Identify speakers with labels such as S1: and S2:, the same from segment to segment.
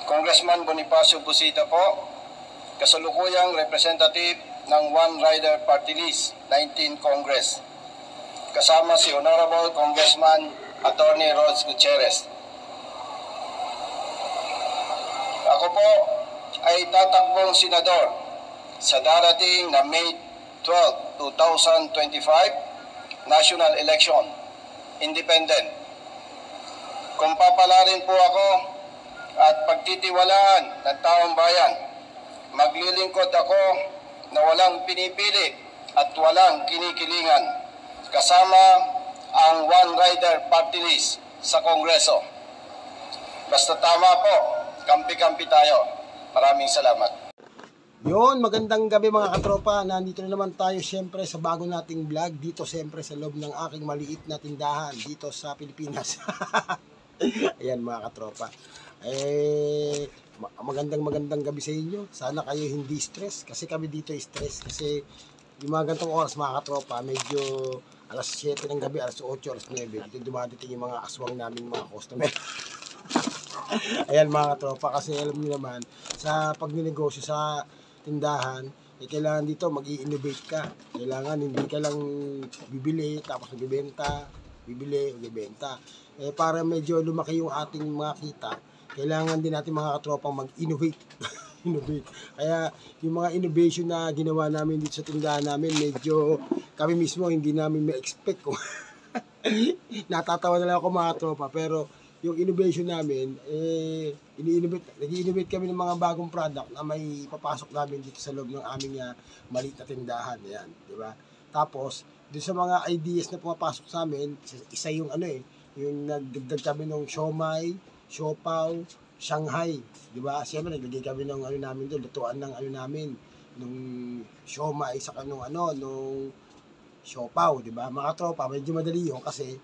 S1: Congressman Bonifacio Busita po, kasalukuyang representative ng One Rider Party List, 19 Congress. Kasama si Honorable Congressman Attorney Rods Gutierrez. Ako po ay tatakbong senador sa darating na May 12, 2025 national election, independent. Kung papalarin po ako at pagtitiwalaan ng taong bayan, maglilingkod ako na walang pinipili at walang kinikilingan, kasama ang One Rider Party List sa Kongreso. Basta tama po, kampi-kampi tayo. Maraming salamat.
S2: Yon, magandang gabi mga katropa. Nandito na naman tayo siyempre sa bago nating vlog dito siyempre sa loob ng aking maliit na tindahan dito sa Pilipinas. Ayan mga katropa. Magandang gabi sa inyo. Sana kayo hindi stress kasi kami dito stress kasi yung mga gantong oras mga katropa, medyo alas 7 ng gabi, alas 8, alas 9 dito dumadating yung mga aswang namin mga customer. Ayan mga katropa, kasi alam niyo naman sa pagninegosyo sa tindahan, kailangan dito mag-i-innovate ka. Kailangan hindi ka lang bibili tapos magbibenta, bibili, magbibenta. Para medyo lumaki yung ating mga kita, kailangan din natin mga katropang mag-innovate. Innovate. Kaya yung mga innovation na ginawa namin dito sa tindahan namin, medyo kami mismo hindi namin ma-expect kung natatawa na lang ako mga tropa, pero yung innovation namin, nag-i-innovate kami ng mga bagong product na may papasok namin dito sa loob ng aming maliit na tindahan. Yan, di ba? Tapos, doon sa mga ideas na pumapasok sa amin, isa yung yung nagdagdag kami ng siomai, siopaw, Shanghai, di ba? Siyempre, naglagay kami ng namin doon, lutuan ng namin, nung siomai, saka nung siopaw, di ba? Mga tropa, medyo madali yun kasi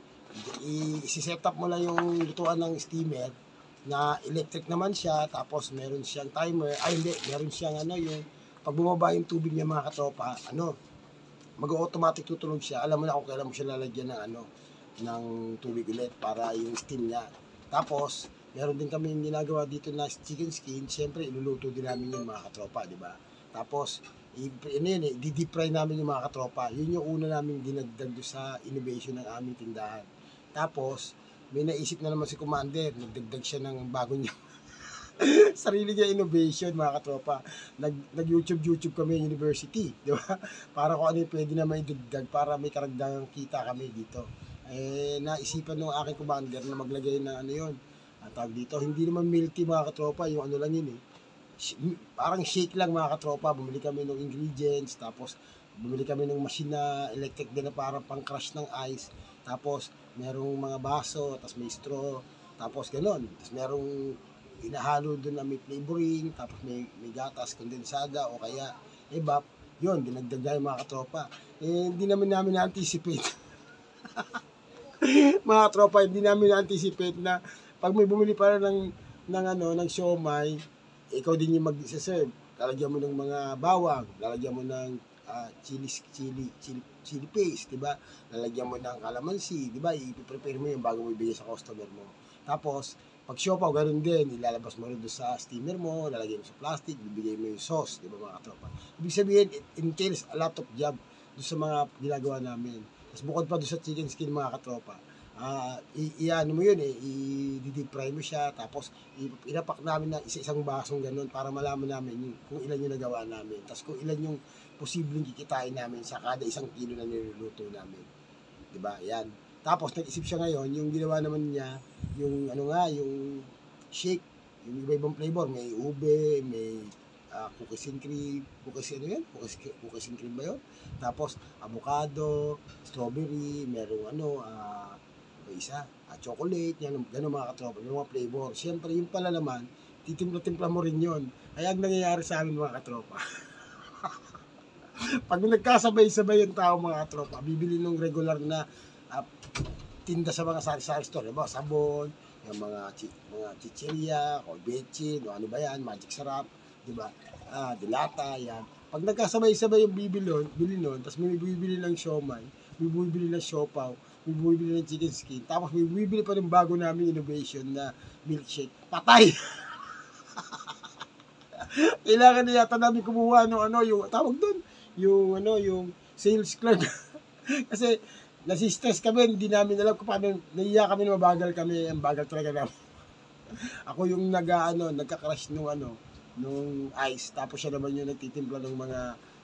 S2: i-set up mo lang yung lutuan ng steamer na electric naman siya, tapos meron siyang timer, meron siyang yung pag bumaba yung tubig niya mga katropa, mag-automatic tutulog siya, alam mo na kung kailan mo siya lalagyan ng tubig ulit para yung steam niya. Tapos meron din kami yung ginagawa dito na chicken skin, siyempre iluluto din namin yung mga katropa, di ba? Tapos di-deep fry namin yung mga katropa. Yun yung una namin dinagdag sa innovation ng aming tindahan. Tapos, may naisip na naman si Commander, nagdagdag siya ng bago niya sarili niya innovation mga katropa. Nag-YouTube kami university, di ba? Para kung ano yung pwede na may dagdag para may karagdagang kita kami dito. Naisipan ng aking Commander na maglagay ng yun. Tawag dito, hindi naman milk tea mga katropa, yung lang yun parang shake lang mga katropa. Bumili kami ng ingredients, tapos bumili kami ng machine na electric din na parang pang crush ng ice. Tapos merong mga baso, tapos may straw, tapos gano'n. Tapos merong inahalo doon na may flavoring, tapos may gatas, kondensada o kaya evap. Yun, dinagdag na yung mga katropa. Hindi namin na-anticipate. Mga katropa, hindi namin na-anticipate na pag may bumili para ng siomai, ikaw din yung mag-serve. Lalagyan mo ng mga bawang, lalagyan mo ng chili paste, di ba? Lalagyan mo ng calamansi, di ba? I-prepare mo yun bago mo ibigay sa customer mo. Tapos, pag siopaw, ganoon din, ilalabas mo rin doon sa steamer mo, lalagyan mo sa plastic, bibigay mo yung sauce, di ba mga katropa? Ibig sabihin, it entails a lot of job doon sa mga ginagawa namin. Tapos bukod pa doon sa chicken skin mga katropa, i-ano mo yun i-deep fry mo siya, tapos inapak namin na isa-isang basong ganun para malaman namin kung ilan yung nagawa namin, tapos kung ilan yung posibleng kikitain namin sa kada isang kilo na niluluto namin, diba? Yan. Tapos nag-isip siya ngayon, yung ginawa naman niya, yung yung shake, yung iba-ibang flavor, may ube, may cookies and cream, cookies and cream ba yun? Tapos avocado, strawberry, merong isa, chocolate, yan, gano'n mga katropa, yung mga flavor. Siyempre, yung pala naman, titimpla-timpla mo rin yun. Kaya ang nangyayari sa amin mga katropa, pag nagkasabay-sabay yung tao mga katropa, bibili ng regular na tinda sa mga sari-sari store, diba? Sabon, yung mga chicheria, o bechin, o ano ba yan, magic sarap, diba? Dilata, yan. Pag nagkasabay-sabay yung bili nun, tapos may bibili ng siomai, may bibili ng siopaw, may bibili ng chicken skin, tapos may bibili pa ng bago namin innovation na milkshake, patay! Kailangan na yata namin kumuha no ano yung tawag doon, yung ano yung sales clerk. Kasi nasi-stress kami, hindi namin alam kung paano, naiya kami na mabagal kami, ang bagal talaga namin. Ako yung nagka-crush nung ice, tapos siya naman yung nagtitimpla ng mga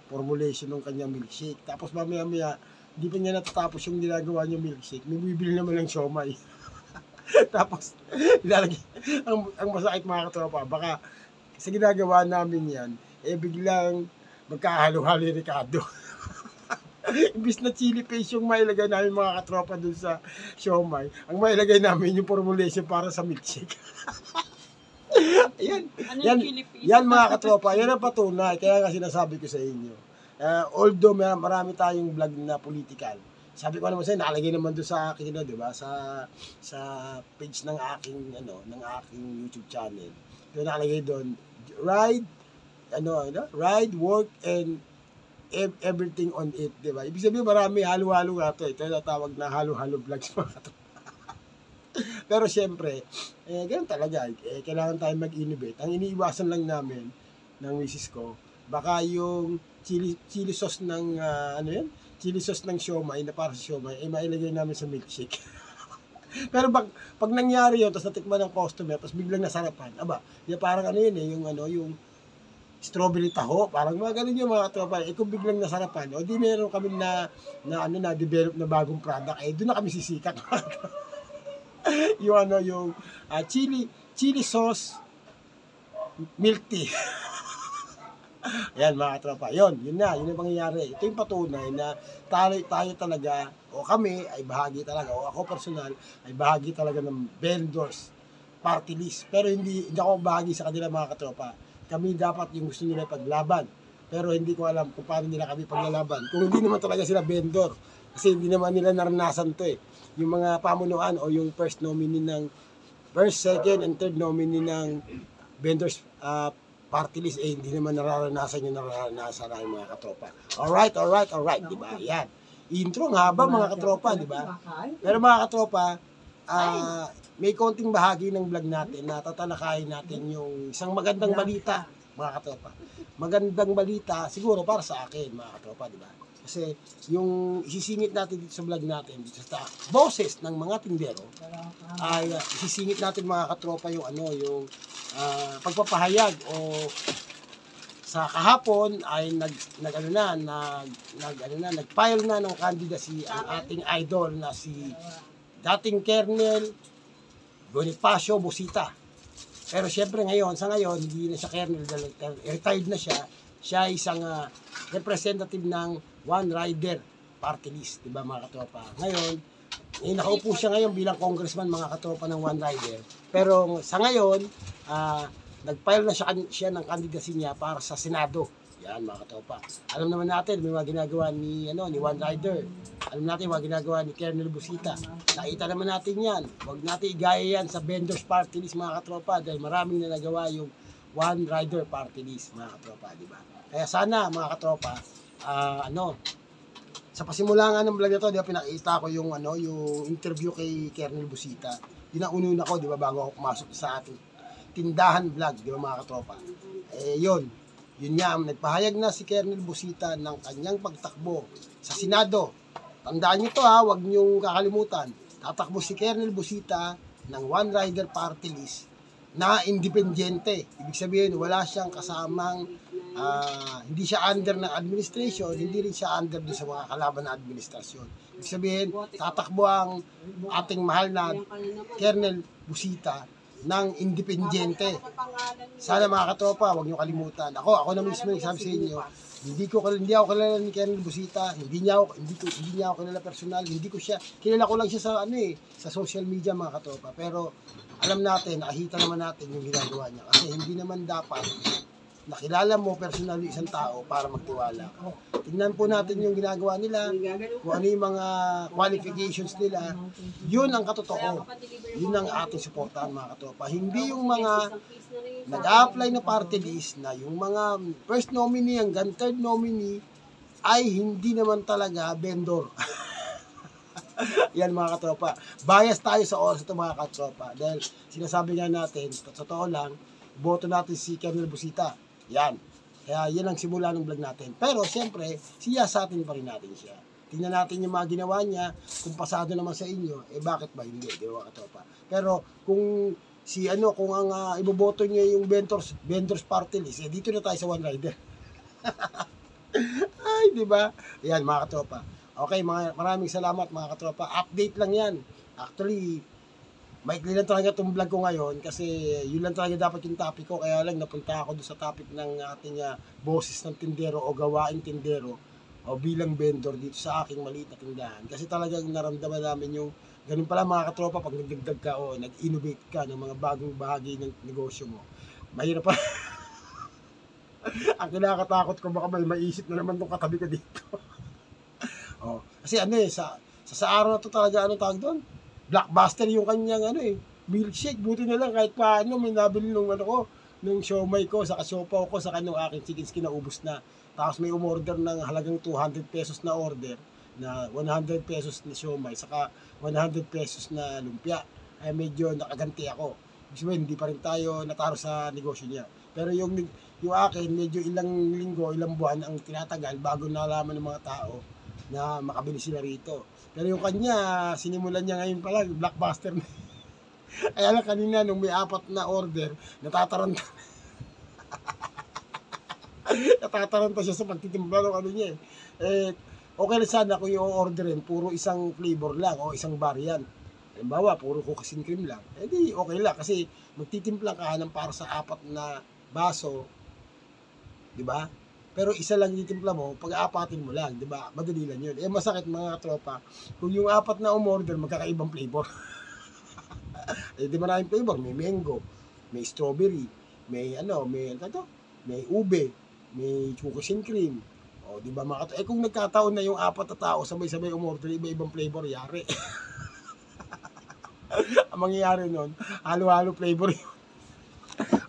S2: formulation ng kanyang milkshake. Tapos mamaya-maya, hindi pa niya natatapos yung ginagawa niya milkshake, may bibili naman ng siomay. Tapos, ilalagay, ang masakit mga katropa, baka sa ginagawa namin yan, biglang magkahalo-halo yung Ricardo. Imbis na chili paste yung mailagay namin mga katropa dun sa siomay, ang mailagay namin yung formulation para sa milkshake. Yan, yan mga katropa, yan ang patunay. Kaya nga sinasabi ko sa inyo. Although marami tayong vlog na political, sabi ko naman sa'yo, nakalagay naman doon sa akin, di ba? Sa page ng aking YouTube channel. Pero nakalagay doon, ride, work, and everything on it, di ba? Ibig sabihin marami halo-halo nga ito. Ito yung tawag na halo-halo vlogs mga katropa. Pero syempre, ganun talaga. Kailangan tayo mag-innovate. Ang iniiwasan lang namin ng misis ko, baka yung chili sauce ng, chili sauce ng siomay, na para sa siomay, mailagay namin sa milkshake. Pero pag nangyari yun, tapos natikman ng customer, tapos biglang nasarapan, parang yung strawberry taho, parang mga ganun yung mga tropa. Kung biglang nasarapan, o di meron kami na develop na bagong product, doon na kami sisikat. yung chili sauce milk tea. Ayan mga tropa, yun yung pangyayari. Ito yung patunay na tayo talaga, o kami ay bahagi talaga, o ako personal ay bahagi talaga ng vendors party list. Pero hindi ako bahagi sa kanila mga katropa. Kami dapat yung gusto nila paglaban. Pero hindi ko alam kung paano nila kami paglalaban. Kung hindi naman talaga sila vendor. Kasi hindi naman nila naranasan to Yung mga pamunuan o yung first, second, and third nominee ng vendors party list, hindi naman nararanasan yung nararanasan ng mga katropa. Alright, di ba? Yan. Intro nga haba mga katropa, di ba? Pero mga katropa, may konting bahagi ng vlog natin na tatalakayin natin yung isang magandang balita, mga katropa. Magandang balita, siguro para sa akin, mga katropa, di ba? Kasi yung isisingit natin dito sa vlog natin, dito sa boses ng mga tindero, ay isisingit natin mga katropa yung pagpapahayag o sa kahapon ay nag-file na ng candidacy ang ating idol na si dating Colonel Bonifacio Busita. Pero syempre sa ngayon, hindi na siya Colonel, retired na siya. Siya ay isang representative ng One Rider Party List, di ba mga katropa? Ngayon, nakaupo siya ngayon bilang congressman mga katropa ng One Rider. Pero sa ngayon, nag-file na siya ng candidacy niya para sa Senado. Yan mga katropa. Alam naman natin, may mga ginagawa ni One Rider. Alam natin mga ginagawa ni Colonel Busita. Nakita naman natin yan. Huwag natin igaya yan sa vendors party list mga katropa dahil maraming na nagawa yung One Rider Party List mga katropa, di ba? Kaya sana mga katropa, sa pasimula nga ng vlog na to, di ba, pinakita ko yung interview kay Colonel Busita. Yun ang ununa ko, di ba, bago ako pumasok sa ating tindahan vlog, di ba mga katropa? Yun nga, nagpahayag na si Colonel Busita ng kanyang pagtakbo sa Senado. Tandaan nyo to huwag nyo kakalimutan. Tatakbo si Colonel Busita ng One Rider Party List na independyente. Ibig sabihin, wala siyang kasamang, hindi siya under ng administration, hindi rin siya under doon sa mga kalaban na administrasyon. Ibig sabihin, tatakbo ang ating mahal na Colonel Busita ng independyente. Sana mga katropa, huwag niyo kalimutan. Ako na mismo nagsabi sa inyo, hindi ako kilala ni Colonel Busita, hindi niya ako kilala personal, kilala ko lang siya sa social media mga katropa. Pero alam natin, nakita naman natin yung ginagawa niya. Kasi hindi naman dapat nakilala mo personal yung isang tao para magtiwala. Tingnan po natin yung ginagawa nila, kung ano yung mga qualifications nila. Yun ang katotoo. Yun ang ating supportahan mga katropa. Hindi yung mga nag-a-apply na party list na yung mga first nominee hanggang third nominee ay hindi naman talaga vendor. Yan mga katropa. Bias tayo sa oras ito mga katropa. Dahil sinasabi nga natin, sa totoo lang, boto natin si Colonel Busita. Yan. Kaya yan ang simula ng vlog natin. Pero siyempre, siyasatin pa rin natin siya. Tingnan natin yung mga ginawa niya. Kung pasado naman sa inyo, bakit ba hindi? Di ba, katropa? Pero kung kung ang iboboto niya yung vendors party list, dito na tayo sa One Rider. Ay, di ba? Yan, mga katropa. Okay, maraming salamat mga katropa. Update lang yan. Actually, maikli lang talaga itong vlog ko ngayon kasi yun lang talaga dapat yung topic ko. Kaya lang napunta ako doon sa topic ng ating boses ng tindero o gawaing tindero o bilang vendor dito sa aking maliit na tindahan. Kasi talagang naramdaman namin yung ganun pala mga katropa pag nagdagdag ka o nag-innovate ka ng mga bagong bahagi ng negosyo mo. Mahirap pa. Ang kinakatakot ko baka may maisip na naman itong katabi ko dito. Kasi sa araw na to talaga tawag doon? Blockbuster yung kanyang milkshake. Buti na lang kahit paano may nabili nung nung siomay ko, sa kasiopaw ko, sa kanong aking chicken skin na ubos na. Tapos may umorder ng halagang 200 pesos na order, na 100 pesos na siomay, saka 100 pesos na lumpia. Ay medyo nakaganti ako. Kasi hindi pa rin tayo nataro sa negosyo niya. Pero yung akin, medyo ilang linggo, ilang buwan ang tinatagal bago nalaman ng mga tao na makabili sila rito. Pero yung kanya, sinimulan niya ngayon pala, blockbuster na. Ay alam, kanina nung may 4 na order, natataranta. Natataranta siya sa pagtitimpla ng niya okay na sana kung i-orderin, puro isang flavor lang o isang variant. Halimbawa, puro cookies and cream lang. Di okay lang kasi magtitimpla ka ng para sa 4 na baso, di ba? Pero isa lang titimpla mo, pag-aapatin mo lang, di ba? Madali lang yun. Masakit mga tropa, kung yung 4 na umorder, magkakaibang flavor. Di maraming flavor, may mango, may strawberry, may may ube, may cookies and cream. Di ba mga kung nagkataon na yung 4 na tao sabay-sabay umorder, iba-ibang flavor, yari. Ang mangyayari nun, halo-halo flavor yun.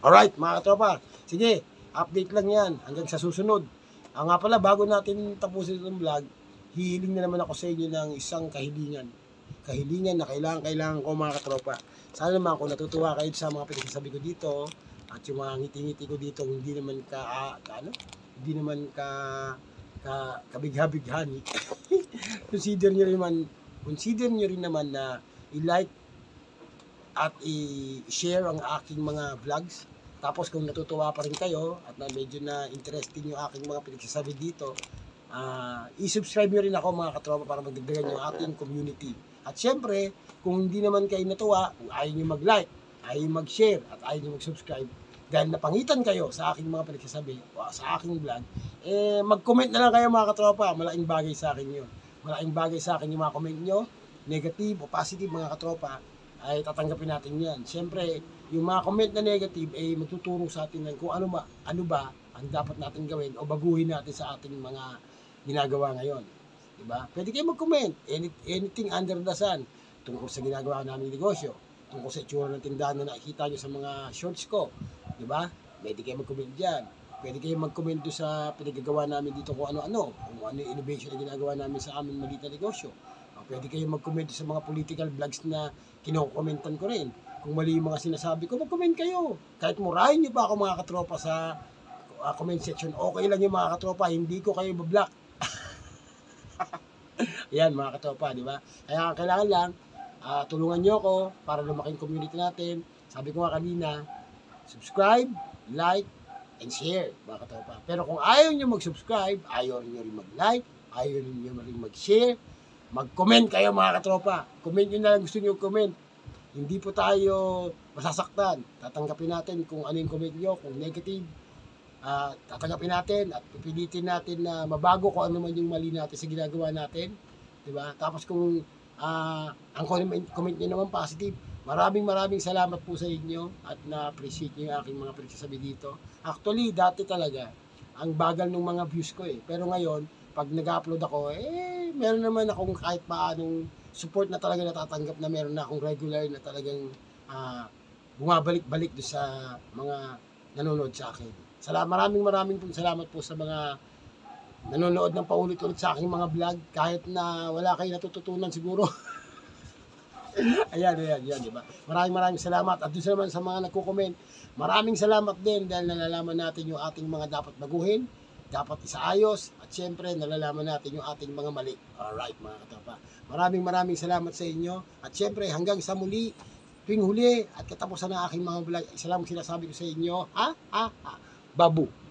S2: Alright, mga tropa, sige, update lang yan hanggang sa susunod. Nga pala, bago natin tapusin itong vlog, hihiling na naman ako sa inyo ng isang kahilingan na kailangan ko mga katropa. Sana naman kung natutuwa kayo sa mga pinagsasabi ko dito at yung mga ngiti-ngiti ko dito, hindi naman kabigha-bighani. consider nyo rin naman na i-like at i-share ang aking mga vlogs. Tapos kung natutuwa pa rin kayo at na medyo na interesting yung aking mga pinagsasabi dito, i-subscribe nyo rin ako mga katropa para magdagdagan yung ating community. At syempre, kung hindi naman kayo natuwa, kung ayaw nyo mag-like, ayaw nyo mag-share, at ayaw nyo mag-subscribe, dahil napangitan kayo sa aking mga pinagsasabi o sa aking vlog, mag-comment na lang kayo mga katropa. Malaking bagay sa akin yun. Malaking bagay sa akin yung mga comment nyo, negative o positive mga katropa, ay tatanggapin natin yan. Syempre, yung mga comment na negative ay magtuturo sa atin ng kung ano ba ang dapat natin gawin o baguhin natin sa ating mga ginagawa ngayon. Diba? Pwede kayo mag-comment, anything under the sun, tungkol sa ginagawa namin negosyo, tungkol sa itsura ng tindahan na nakikita nyo sa mga shorts ko. Diba? Pwede kayo mag-comment dyan. Pwede kayo mag-comment doon sa pinagagawa namin dito kung ano-ano, kung ano yung innovation na ginagawa namin sa aming maliit na negosyo. Pwede kayo mag-comment sa mga political vlogs na kinokomentan ko rin. Kung mali yung mga sinasabi ko, mag-comment kayo. Kahit murahin nyo pa ako mga katropa sa comment section, okay lang yung mga katropa, hindi ko kayo bablock. Yan mga katropa, di ba? Kaya kailangan lang, tulungan nyo ako para lumaking community natin. Sabi ko nga kanina, subscribe, like, and share mga katropa. Pero kung ayaw nyo mag-subscribe, ayaw nyo rin mag-like, ayaw nyo rin mag-share, mag-comment kayo mga katropa. Comment nyo na lang gusto nyo comment. Hindi po tayo masasaktan. Tatanggapin natin kung ano yung comment nyo, kung negative. Tatanggapin natin at pipilitin natin na mabago kung ano man yung mali natin sa ginagawa natin. Diba? Tapos kung ang comment nyo naman positive, maraming salamat po sa inyo at na-appreciate nyo yung aking mga pinagsasabi dito. Actually, dati talaga, ang bagal ng mga views ko Pero ngayon, pag nag-upload ako, meron naman akong kahit paanong support na talaga natatanggap na meron na akong regular na talagang bumabalik-balik doon sa mga nanonood sa akin. Maraming salamat po sa mga nanonood ng paulit-ulit sa aking mga vlog kahit na wala kayo natututunan siguro. Ayan, di ba? Maraming salamat. At doon sa naman sa mga nagko-comment, maraming salamat din dahil nalalaman natin yung ating mga dapat baguhin, dapat isaayos, at syempre nalalaman natin yung ating mga mali. Alright mga katropa. Maraming salamat sa inyo. At syempre hanggang sa muli, tuwing huli at katapusan ng aking mga vlog, isa lang sinasabi ko sa inyo, Babu.